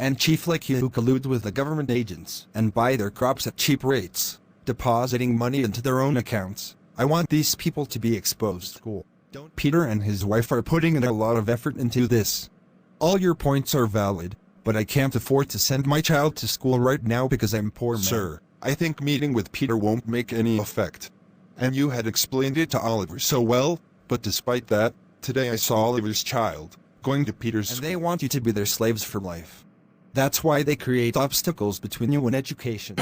and chief like you who collude with the government agents and buy their crops at cheap rates, depositing money into their own accounts. I want these people to be exposed. Cool. Peter and his wife are putting in a lot of effort into this. All your points are valid, but I can't afford to send my child to school right now because I'm poor, man. Sir, I think meeting with Peter won't make any effect. And you had explained it to Oliver so well, but despite that, today I saw Oliver's child going to Peter's And school. they want you to be their slaves for life. That's why they create obstacles between you and education.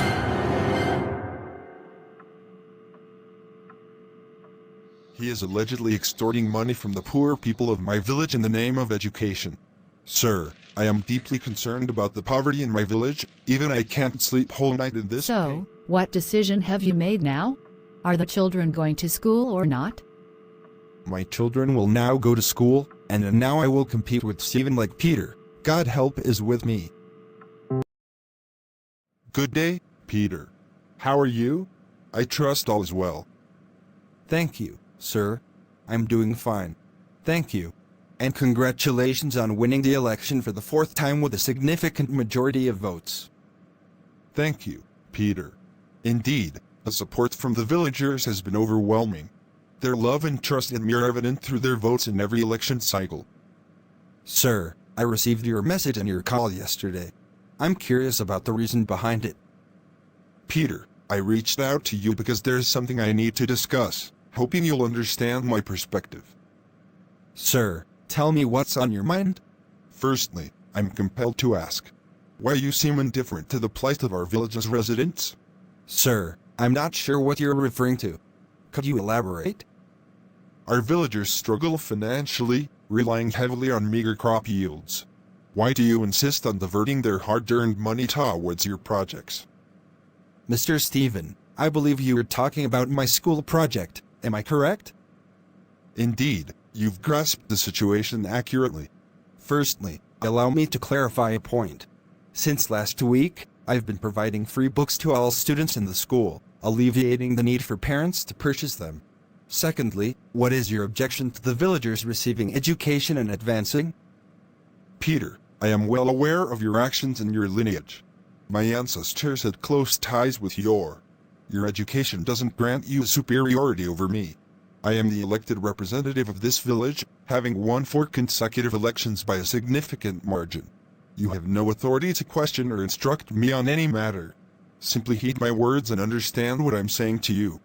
He is allegedly extorting money from the poor people of my village in the name of education. Sir, I am deeply concerned about the poverty in my village, even I can't sleep whole night in this So, pain. what decision have you made now? Are the children going to school or not? My children will now go to school, and now I will compete with Stephen like Peter. God help is with me. Good day, Peter. How are you? I trust all is well. Thank you, sir. I'm doing fine. Thank you. And congratulations on winning the election for the 4th time with a significant majority of votes. Thank you, Peter. Indeed, the support from the villagers has been overwhelming. Their love and trust in me are evident through their votes in every election cycle. Sir, I received your message and your call yesterday. I'm curious about the reason behind it. Peter, I reached out to you because there's something I need to discuss, hoping you'll understand my perspective. Sir, tell me what's on your mind? Firstly, I'm compelled to ask, why you seem indifferent to the plight of our village's residents? Sir, I'm not sure what you're referring to. Could you elaborate? Our villagers struggle financially, relying heavily on meager crop yields. Why do you insist on diverting their hard-earned money towards your projects? Mr. Stephen, I believe you are talking about my school project, am I correct? Indeed, you've grasped the situation accurately. Firstly, allow me to clarify a point. Since last week, I've been providing free books to all students in the school, alleviating the need for parents to purchase them. Secondly, what is your objection to the villagers receiving education and advancing? Peter, I am well aware of your actions and your lineage. My ancestors had close ties with your education doesn't grant you superiority over me. I am the elected representative of this village, having won 4 consecutive elections by a significant margin. You have no authority to question or instruct me on any matter. Simply heed my words and understand what I'm saying to you.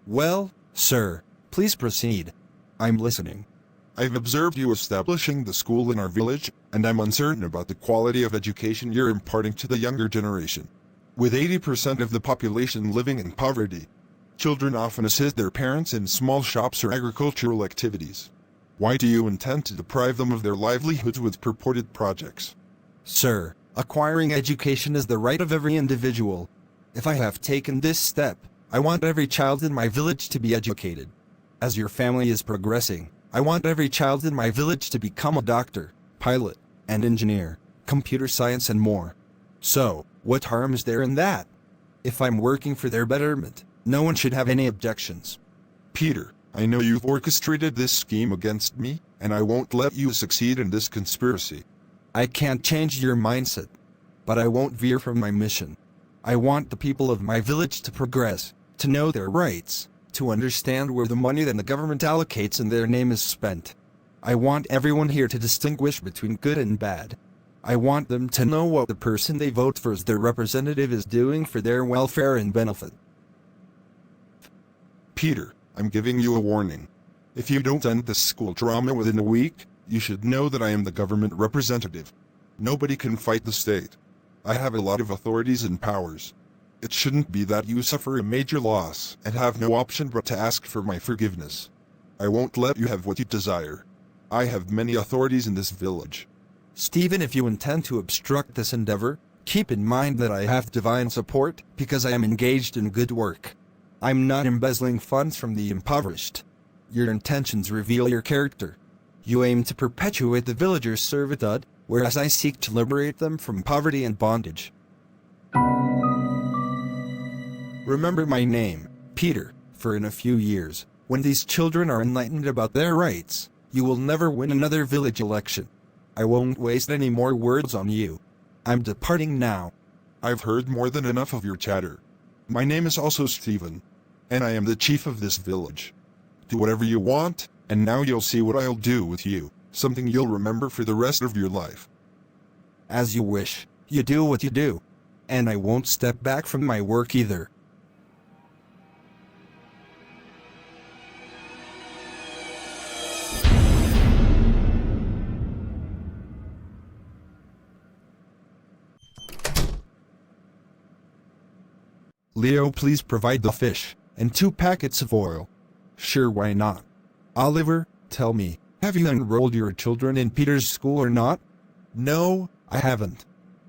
Well, sir, please proceed. I'm listening. I've observed you establishing the school in our village, and I'm uncertain about the quality of education you're imparting to the younger generation. With 80% of the population living in poverty, children often assist their parents in small shops or agricultural activities. Why do you intend to deprive them of their livelihoods with purported projects? Sir, acquiring education is the right of every individual. If I have taken this step, I want every child in my village to be educated. As your family is progressing, I want every child in my village to become a doctor, pilot, and engineer, computer science and more. So, what harm is there in that? If I'm working for their betterment, no one should have any objections. Peter, I know you've orchestrated this scheme against me, and I won't let you succeed in this conspiracy. I can't change your mindset, but I won't veer from my mission. I want the people of my village to progress, to know their rights, to understand where the money that the government allocates in their name is spent. I want everyone here to distinguish between good and bad. I want them to know what the person they vote for as their representative is doing for their welfare and benefit. Peter, I'm giving you a warning. If you don't end this school drama within a week, you should know that I am the government representative. Nobody can fight the state. I have a lot of authorities and powers. It shouldn't be that you suffer a major loss and have no option but to ask for my forgiveness. I won't let you have what you desire. I have many authorities in this village. Stephen, if you intend to obstruct this endeavor, keep in mind that I have divine support because I am engaged in good work. I'm not embezzling funds from the impoverished. Your intentions reveal your character. You aim to perpetuate the villagers' servitude, whereas I seek to liberate them from poverty and bondage. Remember my name, Peter, for in a few years, when these children are enlightened about their rights, you will never win another village election. I won't waste any more words on you. I'm departing now. I've heard more than enough of your chatter. My name is also Stephen, and I am the chief of this village. Do whatever you want, and now you'll see what I'll do with you, something you'll remember for the rest of your life. As you wish. You do what you do. And I won't step back from my work either. Leo, please provide the fish, and 2 packets of oil. Sure, why not? Oliver, tell me, have you enrolled your children in Peter's school or not? No, I haven't.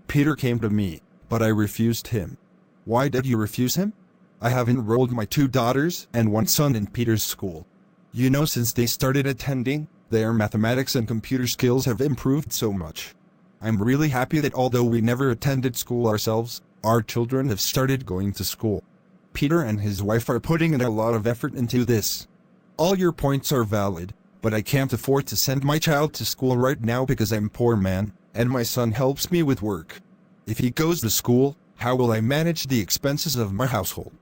Peter came to me, but I refused him. Why did you refuse him? I have enrolled my 2 daughters and 1 son in Peter's school. You know, since they started attending, their mathematics and computer skills have improved so much. I'm really happy that although we never attended school ourselves, our children have started going to school. Peter and his wife are putting in a lot of effort into this. All your points are valid, but I can't afford to send my child to school right now because I'm a poor man, and my son helps me with work. If he goes to school, how will I manage the expenses of my household?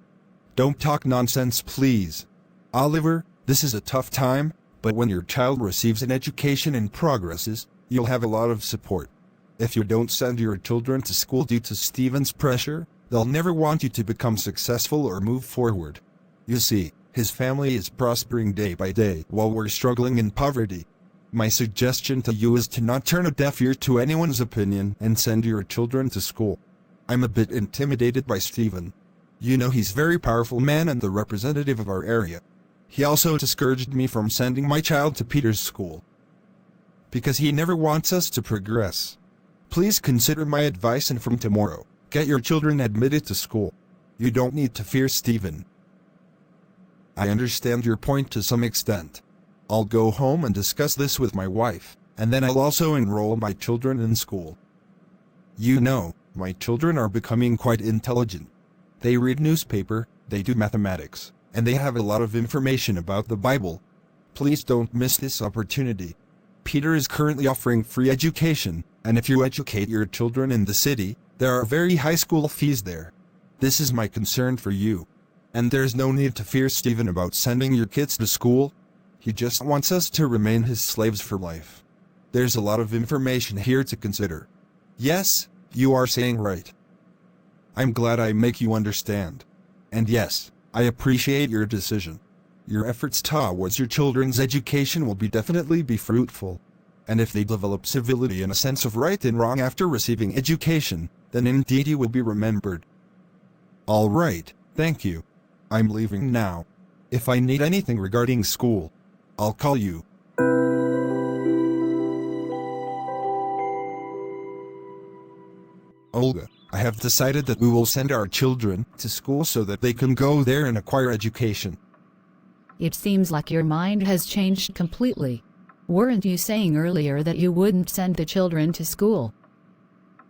Don't talk nonsense, please. Oliver, this is a tough time, but when your child receives an education and progresses, you'll have a lot of support. If you don't send your children to school due to Stephen's pressure, they'll never want you to become successful or move forward. You see, his family is prospering day by day while we're struggling in poverty. My suggestion to you is to not turn a deaf ear to anyone's opinion and send your children to school. I'm a bit intimidated by Stephen. You know, he's a very powerful man and the representative of our area. He also discouraged me from sending my child to Peter's school, because he never wants us to progress. Please consider my advice and from tomorrow, get your children admitted to school. You don't need to fear Stephen. I understand your point to some extent. I'll go home and discuss this with my wife, and then I'll also enroll my children in school. You know, my children are becoming quite intelligent. They read newspaper, they do mathematics, and they have a lot of information about the Bible. Please don't miss this opportunity. Peter is currently offering free education, and if you educate your children in the city, there are very high school fees there. This is my concern for you. And there's no need to fear Stephen about sending your kids to school. He just wants us to remain his slaves for life. There's a lot of information here to consider. Yes, you are saying right. I'm glad I make you understand. And yes, I appreciate your decision. Your efforts towards your children's education will definitely be fruitful. And if they develop civility and a sense of right and wrong after receiving education, then indeed you will be remembered. All right, thank you. I'm leaving now. If I need anything regarding school, I'll call you. Olga, I have decided that we will send our children to school so that they can go there and acquire education. It seems like your mind has changed completely. Weren't you saying earlier that you wouldn't send the children to school?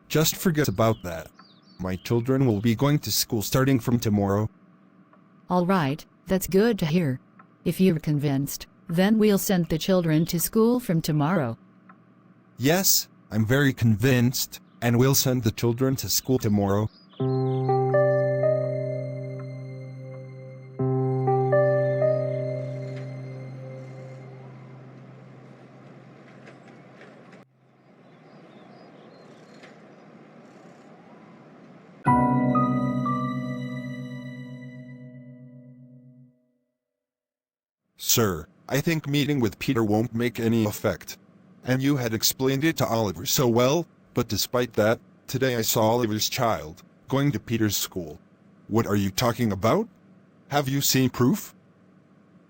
Just forget about that. My children will be going to school starting from tomorrow. All right, that's good to hear. If you're convinced, then we'll send the children to school from tomorrow. Yes, I'm very convinced, and we'll send the children to school tomorrow. Sir, I think meeting with Peter won't make any effect. And you had explained it to Oliver so well, but despite that, today I saw Oliver's child going to Peter's school. What are you talking about? Have you seen proof?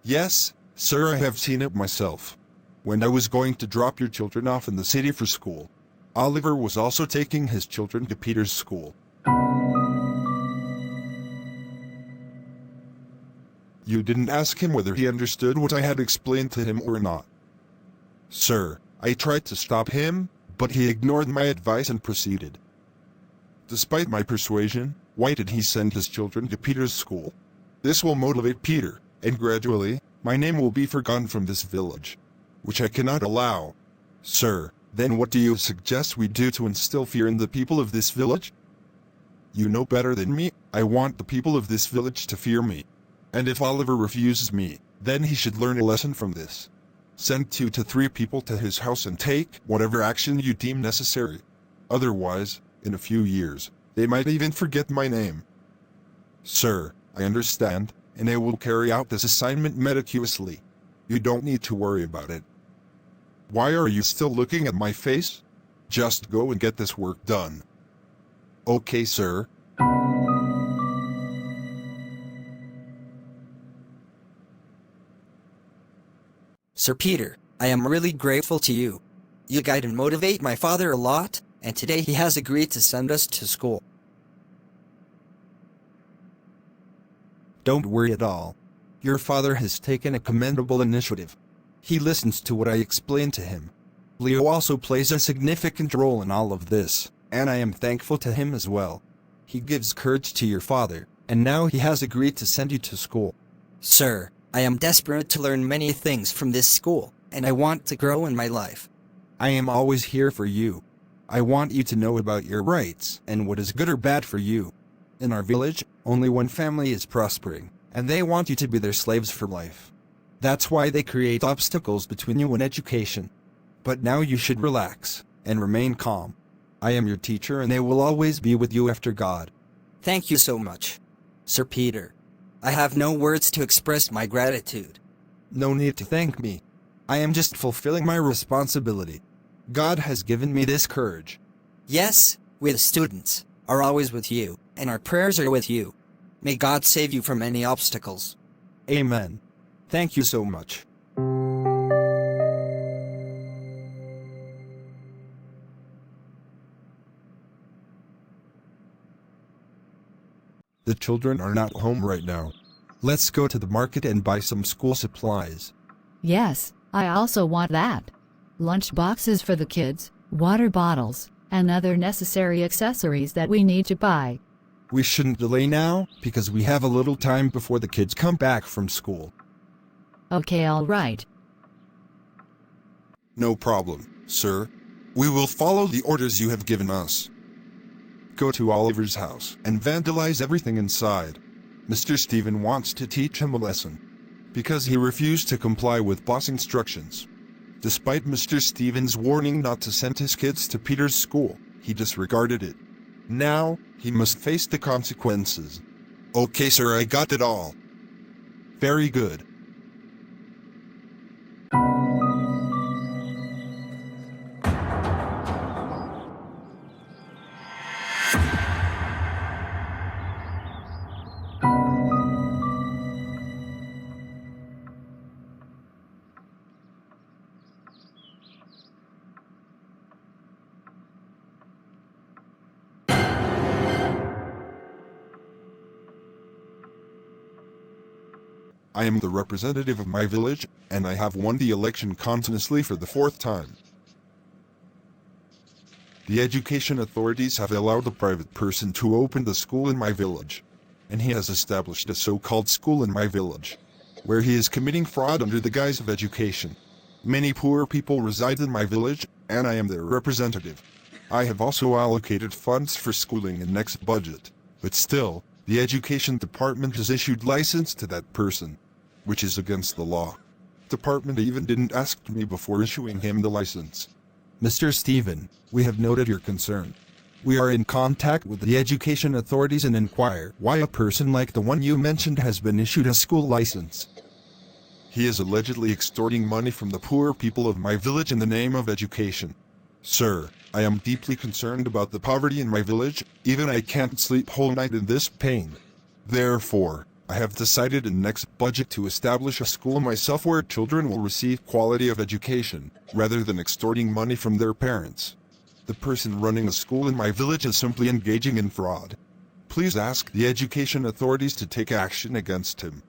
Yes, sir, I have seen it myself. When I was going to drop your children off in the city for school, Oliver was also taking his children to Peter's school. You didn't ask him whether he understood what I had explained to him or not. Sir, I tried to stop him, but he ignored my advice and proceeded. Despite my persuasion, why did he send his children to Peter's school? This will motivate Peter, and gradually, my name will be forgotten from this village, which I cannot allow. Sir, Then what do you suggest we do to instill fear in the people of this village? You know better than me. I want the people of this village to fear me. And if Oliver refuses me, then he should learn a lesson from this. Send 2 to 3 people to his house and take whatever action you deem necessary. Otherwise, in a few years, they might even forget my name. Sir, I understand, and I will carry out this assignment meticulously. You don't need to worry about it. Why are you still looking at my face? Just go and get this work done. Okay, sir. Sir Peter, I am really grateful to you. You guide and motivate my father a lot, and today he has agreed to send us to school. Don't worry at all. Your father has taken a commendable initiative. He listens to what I explain to him. Leo also plays a significant role in all of this, and I am thankful to him as well. He gives courage to your father, and now he has agreed to send you to school. Sir, I am desperate to learn many things from this school, and I want to grow in my life. I am always here for you. I want you to know about your rights and what is good or bad for you. In our village, only one family is prospering, and they want you to be their slaves for life. That's why they create obstacles between you and education. But now you should relax and remain calm. I am your teacher and I will always be with you after God. Thank you so much, Sir Peter. I have no words to express my gratitude. No need to thank me. I am just fulfilling my responsibility. God has given me this courage. Yes, we the students are always with you, and our prayers are with you. May God save you from any obstacles. Amen. Thank you so much. The children are not home right now. Let's go to the market and buy some school supplies. Yes, I also want that. Lunch boxes for the kids, water bottles, and other necessary accessories that we need to buy. We shouldn't delay now, because we have a little time before the kids come back from school. Okay, all right. No problem, sir. We will follow the orders you have given us. Go to Oliver's house and vandalize everything inside. Mr. Stephen wants to teach him a lesson, because he refused to comply with boss instructions. Despite Mr. Stephen's warning not to send his kids to Peter's school, he disregarded it. Now, he must face the consequences. Okay, sir, I got it all. Very good. I am the representative of my village, and I have won the election continuously for the 4th time. The education authorities have allowed a private person to open the school in my village, and he has established a so-called school in my village, where he is committing fraud under the guise of education. Many poor people reside in my village, and I am their representative. I have also allocated funds for schooling in next budget, but still, the education department has issued license to that person, which is against the law. Department even didn't ask me before issuing him the license. Mr. Stephen, we have noted your concern. We are in contact with the education authorities and inquire why a person like the one you mentioned has been issued a school license. He is allegedly extorting money from the poor people of my village in the name of education. Sir, I am deeply concerned about the poverty in my village, even I can't sleep whole night in this pain. Therefore, I have decided in next budget to establish a school myself where children will receive quality of education, rather than extorting money from their parents. The person running a school in my village is simply engaging in fraud. Please ask the education authorities to take action against him.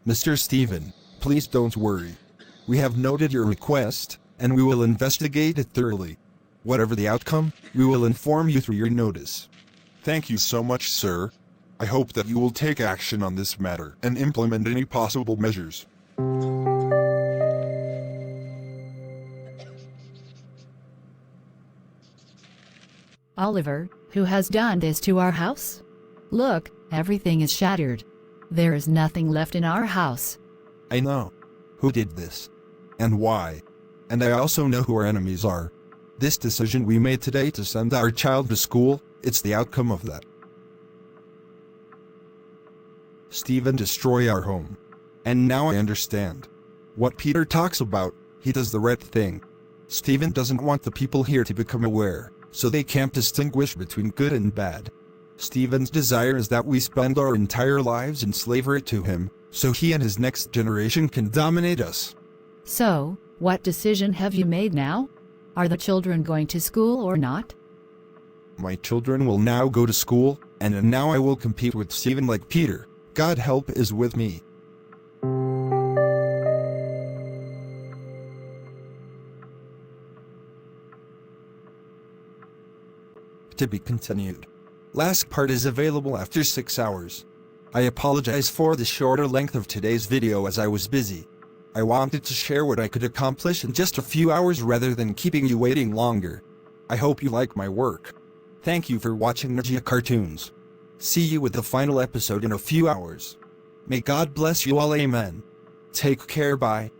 Mr. Stephen, please don't worry. We have noted your request, and we will investigate it thoroughly. Whatever the outcome, we will inform you through your notice. Thank you so much, sir. I hope that you will take action on this matter and implement any possible measures. Oliver, who has done this to our house? Look, everything is shattered. There is nothing left in our house. I know who did this and why. And I also know who our enemies are. This decision we made today to send our child to school, it's the outcome of that. Stephen destroyed our home. And now I understand what Peter talks about. He does the right thing. Stephen doesn't want the people here to become aware, so they can't distinguish between good and bad. Stephen's desire is that we spend our entire lives in slavery to him, so he and his next generation can dominate us. So, what decision have you made now? Are the children going to school or not? My children will now go to school, and now I will compete with Stephen like Peter. God help is with me. To be continued. Last part is available after 6 hours. I apologize for the shorter length of today's video as I was busy. I wanted to share what I could accomplish in just a few hours rather than keeping you waiting longer. I hope you like my work. Thank you for watching Nigerian Cartoons. See you with the final episode in a few hours. May God bless you all, amen. Take care, bye.